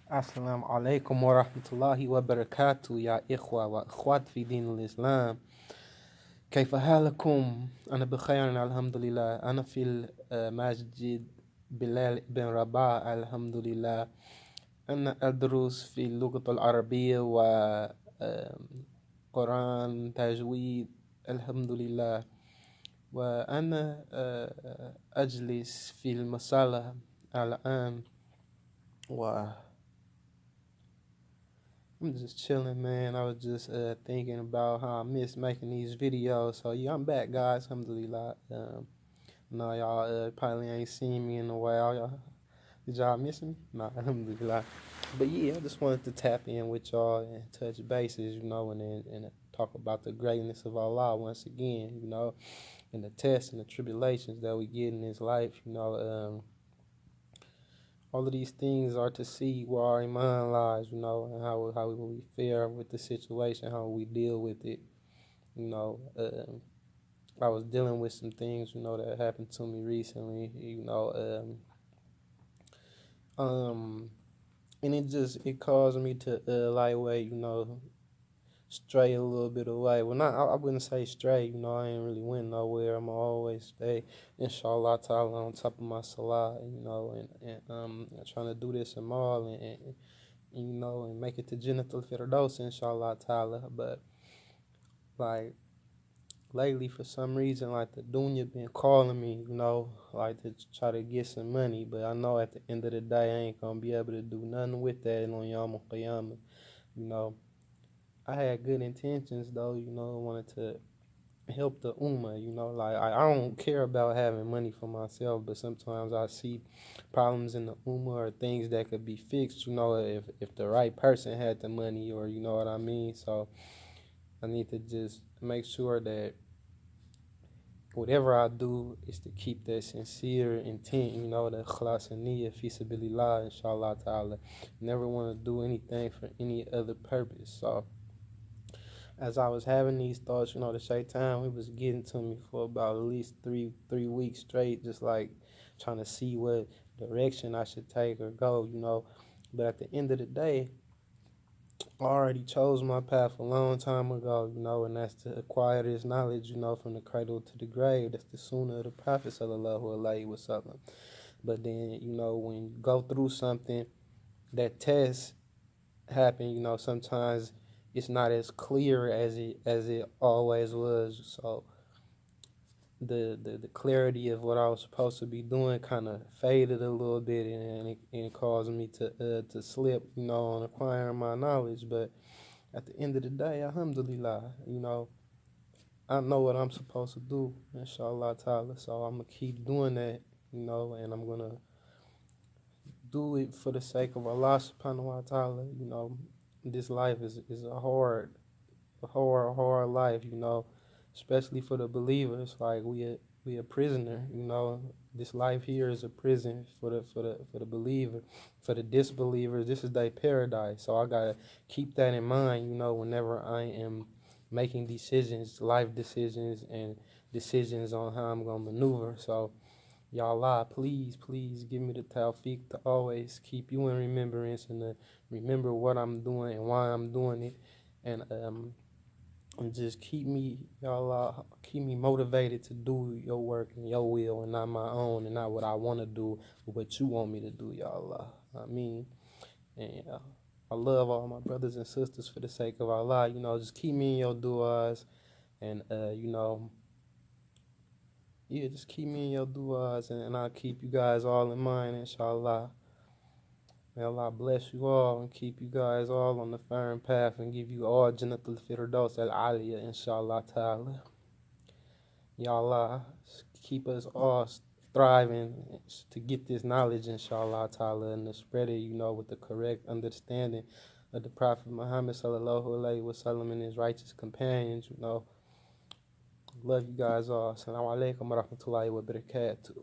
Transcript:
السلام عليكم ورحمة الله وبركاته يا إخوة وأخوات في دين الإسلام. كيف حالكم؟ أنا بخير الحمد لله. أنا في المسجد بلال بن رباح الحمد لله. أنا أدرس في اللغة العربية وقرآن تجويد الحمد لله. وأنا أجلس في المصلى الآن I'm just chilling, man. I was just thinking about how I miss making these videos. So yeah, I'm back, guys. Alhamdulillah. No, y'all probably ain't seen me in a while. Did y'all miss me? Nah, alhamdulillah. But yeah, I just wanted to tap in with y'all and touch bases, and talk about the greatness of Allah once again, and the tests and the tribulations that we get in this life, all of these things are to see where our iman lies, and how we fare with the situation, how we deal with it. I was dealing with some things, that happened to me recently, and it caused me to lightweight, stray a little bit away. Well, I wouldn't say stray, I ain't really went nowhere. I'm always stay, inshallah ta'ala, on top of my salah, and trying to do this and all, and make it to Jannatul Firdaus, inshallah ta'ala. But, like, lately, for some reason, like, the dunya been calling me, like, to try to get some money. But I know at the end of the day, I ain't gonna be able to do nothing with that on Yawm al-Qiyamah, I had good intentions, though, I wanted to help the ummah, like, I don't care about having money for myself, but sometimes I see problems in the ummah or things that could be fixed, if the right person had the money, or you know what I mean. So I need to just make sure that whatever I do is to keep that sincere intent, the ikhlas and niyyah, fi sabilillah, inshallah ta'ala. Never want to do anything for any other purpose. So as I was having these thoughts, the shaitan, it was getting to me for about at least three weeks straight, just like trying to see what direction I should take or go, But at the end of the day, I already chose my path a long time ago, and that's to acquire this knowledge, from the cradle to the grave. That's the sunnah of the Prophet sallallahu alaihi wasallam. But then, when you go through something, that test happen, sometimes it's not as clear as it always was. So the clarity of what I was supposed to be doing kind of faded a little bit, and it caused me to slip, on acquiring my knowledge. But at the end of the day, alhamdulillah, I know what I'm supposed to do, inshallah ta'ala. So I'm gonna keep doing that, and I'm gonna do it for the sake of Allah subhanahu wa ta'ala. This life is a hard life, especially for the believers. Like, we a prisoner, This life here is a prison for the believer. For the disbelievers, this is their paradise. So I gotta keep that in mind, whenever I am making decisions, life decisions, and decisions on how I'm gonna maneuver. So Ya Allah, please give me the tawfiq to always keep you in remembrance, and to remember what I'm doing and why I'm doing it, and just keep me, Ya Allah, keep me motivated to do your work and your will, and not my own, and not what I want to do, but what you want me to do, Ya Allah. I mean, and I love all my brothers and sisters for the sake of Allah. Just keep me in your du'as, and yeah, just keep me in your du'as, and I'll keep you guys all in mind, inshallah. May Allah bless you all and keep you guys all on the firm path, and give you all Jannatul Firdaus al-Aliyah, inshallah ta'ala. Ya Allah, keep us all thriving to get this knowledge, inshallah ta'ala, and to spread it, with the correct understanding of the Prophet Muhammad sallallahu alaihi wasallam and his righteous companions, Love you guys all. Assalamu alaikum wa rahmatullahi wa barakatuh.